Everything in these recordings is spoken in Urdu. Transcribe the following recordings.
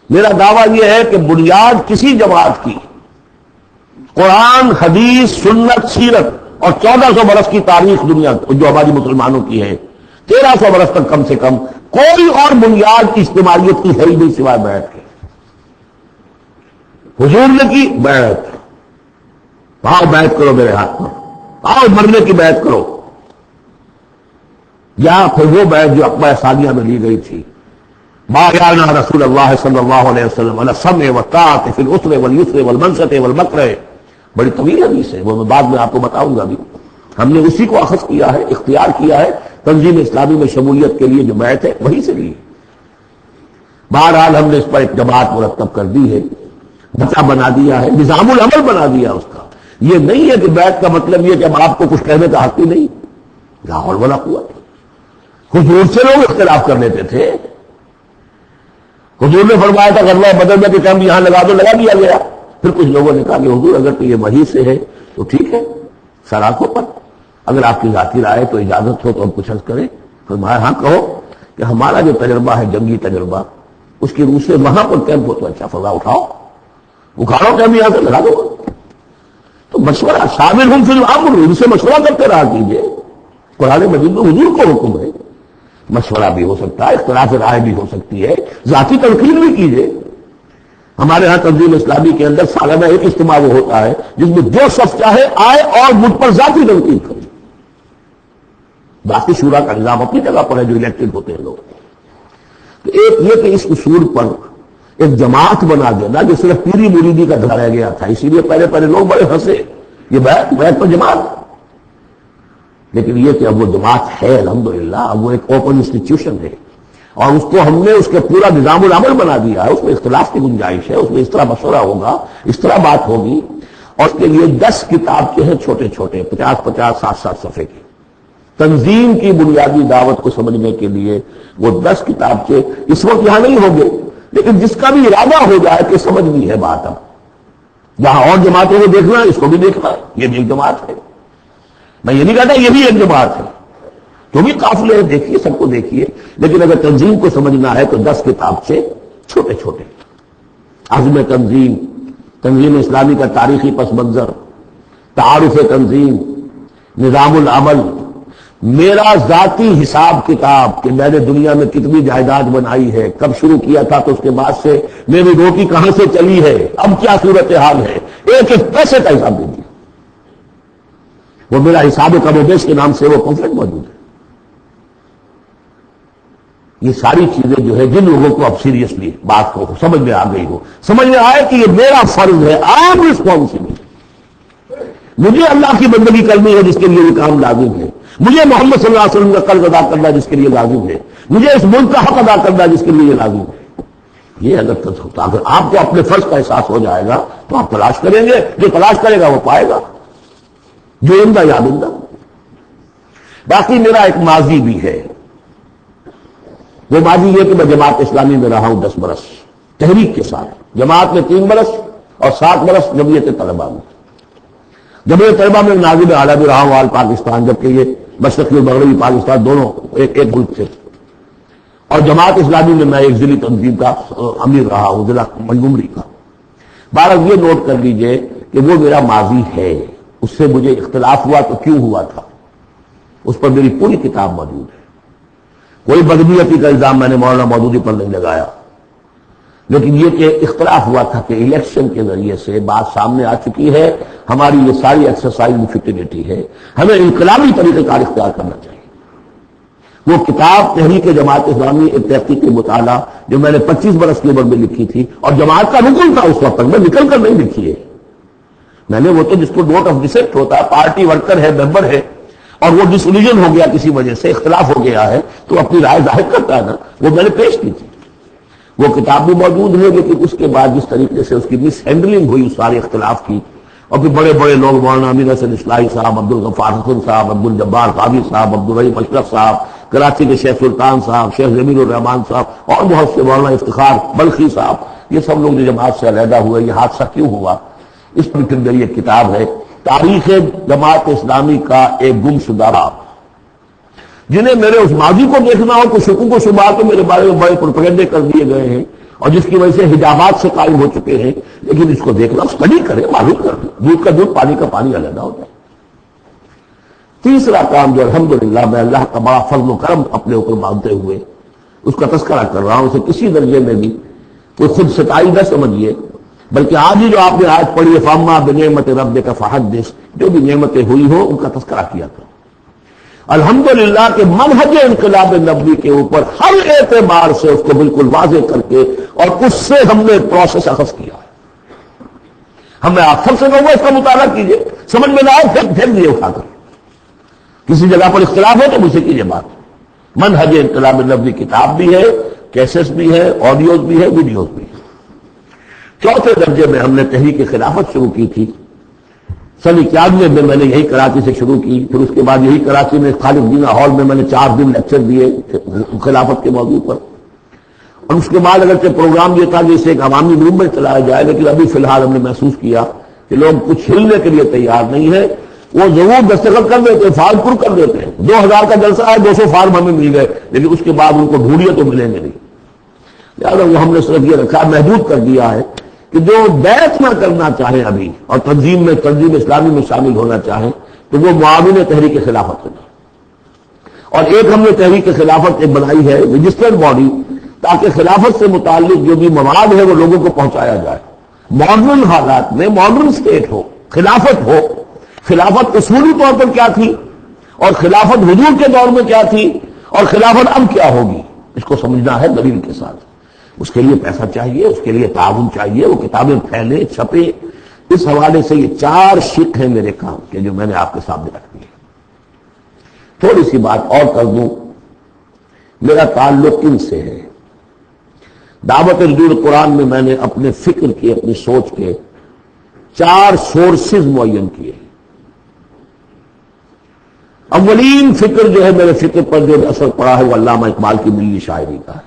میرا دعویٰ یہ ہے کہ بنیاد کسی جماعت کی قرآن، حدیث، سنت، سیرت اور 1400 برس کی تاریخ دنیا جو ہماری مسلمانوں کی ہے، 1300 برس تک کم سے کم کوئی اور بنیاد اجتماعیت کی ہے ہی نہیں سوائے بیعت کے۔ حضور نے کی بیعت، آؤ بیعت کرو میرے ہاتھ پر، آؤ مرنے کی بیعت کرو، یا پھر وہ بیعت جو عقبہ ثانیہ میں لی گئی تھی، بايعنا رسول اللہ صلی اللہ علیہ وسلم على السمع والطاعة في العسر واليسر والمنشط والمكره، بڑی طویل حدیث ہے، وہ میں بعد میں آپ کو بتاؤں گا بھی۔ ہم نے اسی کو اخذ کیا ہے، اختیار کیا ہے، تنظیم اسلامی میں شمولیت کے لیے جو بیعت ہے وہی سے لی۔ بہرحال ہم نے اس پر ایک جماعت مرتب کر دی ہے، ڈھانچہ بنا دیا ہے، نظام العمل بنا دیا اس کا۔ یہ نہیں ہے کہ بیعت کا مطلب یہ کہ اب آپ کو کچھ کہنے کا حق ہی نہیں، لا حول ولا قوت۔ حضور سے لوگ اختلاف کر لیتے تھے، حضور نے فرمایا تھا غزوہ بدر میں کہ کم یہاں لگا دو، لگا دیا گیا۔ پھر کچھ لوگوں نے کہا کہ حضور اگر تو یہ وحی سے ہے تو ٹھیک ہے سراخوں پر، اگر آپ کی ذاتی رائے تو اجازت ہو تو ہم کچھ عرض کریں۔ فرمایا ہاں کہو کہ ہمارا جو تجربہ ہے جنگی تجربہ، اس کی روح سے وہاں پر کیمپ ہو تو اچھا فضا اٹھاؤ، اکھاڑو کیمپ یہاں سے لگا دو۔ تو مشورہ شامل ہوں پھر آپ ان سے مشورہ کرتے رہا کیجیے، قرآن مجید میں حضور کو حکم ہے، مشورہ بھی ہو سکتا ہے، اختلاف رائے بھی ہو سکتی ہے، ذاتی تنقید بھی کیجیے۔ ہمارے ہاں تنظیم اسلامی کے اندر سالانہ ایک اجتماع وہ ہوتا ہے جس میں جو شخص چاہے آئے اور مجھ پر ذاتی تنقید کرے۔ باقی شورا کا نظام اپنی جگہ پر ہے جو الیکٹڈ ہوتے ہیں لوگ۔ تو ایک یہ کہ اس اصول پر ایک جماعت بنا دینا جو صرف پیری مریدی کا دھڑا رہ گیا تھا، اسی لیے پہلے لوگ بڑے ہنسے، یہ بیعت پر جماعت۔ لیکن یہ کہ اب وہ جماعت ہے الحمدللہ، اب وہ ایک اوپن انسٹیٹیوشن ہے، اور اس کو ہم نے اس کے پورا نظام العمل بنا دیا ہے۔ اس میں اختلاف کی گنجائش ہے، اس میں اس طرح مشورہ ہوگا، اس طرح بات ہوگی، اور اس کے لیے 10 کتاب کے ہیں چھوٹے چھوٹے 50-50 7-7 صفحے کی تنظیم کی بنیادی دعوت کو سمجھنے کے لیے۔ وہ 10 کتاب کے اس وقت یہاں نہیں ہوں گے، لیکن جس کا بھی ارادہ ہو جائے کہ سمجھنی ہے بات، اب جہاں اور جماعتوں کو دیکھنا ہے اس کو بھی دیکھنا ہے، یہ بھی ایک جماعت ہے۔ میں یہ نہیں کہتا یہ بھی ایک جماعت ہے، جو بھی قافلے ہیں دیکھیے، سب کو دیکھیے، لیکن اگر تنظیم کو سمجھنا ہے تو 10 کتاب سے چھوٹے چھوٹے۔ عزم تنظیم، تنظیم اسلامی کا تاریخی پس منظر، تعارف تنظیم، نظام العمل، میرا ذاتی حساب کتاب کہ میں نے دنیا میں کتنی جائیداد بنائی ہے، کب شروع کیا تھا تو اس کے بعد سے میری روٹی کہاں سے چلی ہے، اب کیا صورتحال ہے، ایک ایک پیسے کا حساب دے دیا۔ وہ میرا حساب کم و بیش کے نام سے وہ پمفلٹ موجود ہے۔ یہ ساری چیزیں جو ہے جن لوگوں کو اب سیریسلی بات کو سمجھ میں آ گئی ہو، سمجھ میں آئے کہ یہ میرا فرض ہے، آئی ایم ریسپانسبل، مجھے اللہ کی بندگی کرنی ہے جس کے لیے یہ کام لازم ہے، مجھے محمد صلی اللہ علیہ وسلم کا قرض ادا کرنا جس کے لیے لازم ہے، مجھے اس ملک کا حق ادا کرنا جس کے لیے لازم ہے۔ یہ اگر آپ کو اپنے فرض کا احساس ہو جائے گا تو آپ تلاش کریں گے، جو تلاش کرے گا وہ پائے گا، جو اندہ یاد اندہ۔ باقی میرا ایک ماضی بھی ہے، وہ ماضی یہ کہ میں جماعت اسلامی میں رہا ہوں 10 برس تحریک کے ساتھ، جماعت میں 3 برس اور 7 برس جمعیت طلبہ میں۔ جمعیت طلبہ میں ناظم اعلیٰ بھی رہا ہوں آل پاکستان، جبکہ یہ مشرقی اور مغربی پاکستان دونوں ایک ملک تھے، اور جماعت اسلامی میں میں ایک ضلعی تنظیم کا امیر رہا ہوں، ضلع منگمری کا۔ بہرحال یہ نوٹ کر لیجئے کہ وہ میرا ماضی ہے، اس سے مجھے اختلاف ہوا تو کیوں ہوا تھا، اس پر میری پوری کتاب موجود ہے۔ کوئی بدنیتی کا الزام میں نے مولانا مودودی پر نہیں لگایا، لیکن یہ کہ اختلاف ہوا تھا کہ الیکشن کے ذریعے سے بات سامنے آ چکی ہے، ہماری یہ ساری ایکسرسائز فٹیلٹی ہے، ہمیں انقلابی طریقہ کار اختیار کرنا چاہیے۔ وہ کتاب تحریک جماعت اسلامی ایک تحقیقی مطالعہ جو میں نے 25 برس کی عمر میں لکھی تھی، اور جماعت کا رکن تھا اس وقت تک، میں نکل کر نہیں لکھی ہے میں نے، وہ تو جس کو نوٹ آف ڈسینٹ ہوتا ہے، پارٹی ورکر ہے، ممبر ہے، اور وہ ڈس ایلیژن ہو گیا کسی وجہ سے، اختلاف ہو گیا ہے تو اپنی رائے ظاہر کرتا ہے نا، وہ میں نے پیش کی تھی۔ وہ کتاب بھی موجود ہے، لیکن اس کے بعد جس طریقے سے اس کی مس ہینڈلنگ ہوئی اس سارے اختلاف کی، اور پھر بڑے بڑے لوگ مولانا امین حسن اصلاحی صاحب، عبدالغفار حسن صاحب، عبدالجبار قاضی صاحب، عبدالرحیم اشرف صاحب، کراچی کے شیخ سلطان صاحب، شیخ جمیل الرحمان صاحب، اور بہت سے مولانا افتخار بلخی صاحب، یہ سب لوگ جو جماعت سے علیحدہ ہوئے، یہ حادثہ کیوں ہوا، اس پر پھر میری ایک کتاب ہے تاریخ جماعت اسلامی کا ایک گمشدہ باب۔ جنہیں میرے اس ماضی کو دیکھنا ہو تو شکوک و شبہات تو میرے بارے میں بڑے پروپیگنڈے کر دیے گئے ہیں، اور جس کی وجہ سے حجابات سے قائم ہو چکے ہیں، لیکن اس کو دیکھنا، اسٹڈی کرے، معلوم کر دودھ کا دودھ پانی کا پانی علیحدہ ہوتا ہے۔ تیسرا کام جو الحمدللہ میں اللہ کا بڑا فضل و کرم اپنے اوپر مانتے ہوئے اس کا تذکرہ کر رہا ہوں، اسے کسی درجے میں بھی کوئی خود ستائی نہ سمجھیے، بلکہ آج ہی جو آپ نے آیت پڑھی ہے فاما بنعمت ربک فحدث، جو بھی نعمتیں ہوئی ہوں ان کا تذکرہ کیا تھا۔ الحمدللہ کہ منہج انقلاب نبوی کے اوپر ہر اعتبار سے اس کو بالکل واضح کر کے اور اس سے ہم نے پروسیس اخذ کیا ہے۔ ہمیں آپ سب سے کہوں گا اس کا مطالعہ کیجئے، سمجھ میں نہ آئے پھر دیے اٹھا کر، کسی جگہ پر اختلاف ہو تو مجھ سے کیجئے بات۔ منہج انقلاب نبوی کتاب بھی ہے، کیسز بھی ہے، آڈیوز بھی ہے، ویڈیوز بھی ہے۔ چوتھے درجے میں ہم نے تحریک خلافت شروع کی تھی سن 91 میں، میں نے یہی کراچی سے شروع کی، پھر اس کے بعد یہی کراچی میں خالد جینا ہال میں میں نے 4 دن لیکچر دیے خلافت کے موضوع پر، اور اس کے بعد اگرچہ پروگرام یہ تھا کہ اسے ایک عوامی موومنٹ چلایا جائے، لیکن ابھی فی الحال ہم نے محسوس کیا کہ لوگ کچھ ہلنے کے لیے تیار نہیں ہے۔ وہ ضرور دستخط کر دیتے ہیں، فارم پر کر دیتے ہیں، 2000 کا جلسہ ہے، 200 فارم ہمیں مل گئے، لیکن اس کے بعد ان کو ڈھونڈیے تو ملیں گے نہیں۔ لہٰذا وہ ہم نے صرف یہ رکھا، محدود کر دیا ہے کہ جو بیعت نہ کرنا چاہیں ابھی اور تنظیم اسلامی میں شامل ہونا چاہیں تو وہ معاون تحریک خلافت ہونا۔ اور ایک ہم نے تحریک خلافت ایک بنائی ہے رجسٹرڈ باڈی، تاکہ خلافت سے متعلق جو بھی مواد ہے وہ لوگوں کو پہنچایا جائے۔ ماڈرن حالات میں ماڈرن اسٹیٹ ہو، خلافت ہو، خلافت اصولی طور پر کیا تھی اور خلافت حضور کے دور میں کیا تھی اور خلافت اب کیا ہوگی، اس کو سمجھنا ہے دلیل کے ساتھ۔ اس کے لیے پیسہ چاہیے، اس کے لیے تعاون چاہیے، وہ کتابیں پھیلے چھپے۔ اس حوالے سے یہ 4 شق ہیں میرے کام کے جو میں نے آپ کے سامنے رکھ دیے۔ تھوڑی سی بات اور کر دوں، میرا تعلق کن سے ہے؟ دعوت رجوع قرآن میں میں نے اپنے فکر کی، اپنی سوچ کے 4 سورسز معین کیے۔ اولین فکر جو ہے میرے فکر پر جو اثر پڑا ہے وہ علامہ اقبال کی ملی شاعری کا ہے،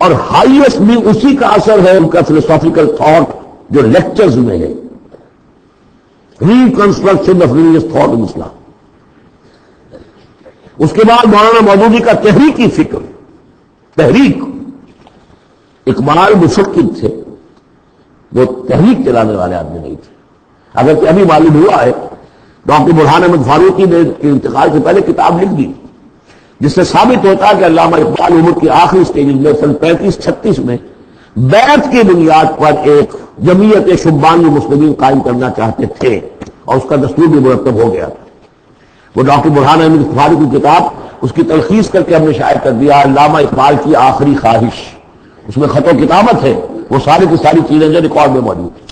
اور ہائیسٹ بھی اسی کا اثر ہے ان کا فلسافیکل تھاٹ جو لیکچرز میں ہے، reconstruction of religious thought in Islam. اس کے بعد مولانا مودودی کا تحریکی فکر، تحریک۔ اقبال مفکر تھے، وہ تحریک چلانے والے آدمی نہیں تھے، اگرچہ ابھی معلوم ہوا ہے ڈاکٹر برہان احمد فاروقی نے انتقال سے پہلے کتاب لکھ دی جس سے ثابت ہوتا ہے کہ علامہ اقبال عمر کی آخری سٹیج میں سن 35-36 میں بیعت کی بنیاد پر ایک جمعیت شبان المسلمین قائم کرنا چاہتے تھے، اور اس کا دستور بھی مرتب ہو گیا تھا۔ وہ ڈاکٹر برہان احمد فاروقی کی کتاب، اس کی تلخیص کر کے ہم نے شائع کر دیا علامہ اقبال کی آخری خواہش، اس میں خط و کتابت ہے، وہ ساری کی ساری چیزیں جو ریکارڈ میں موجود ہیں۔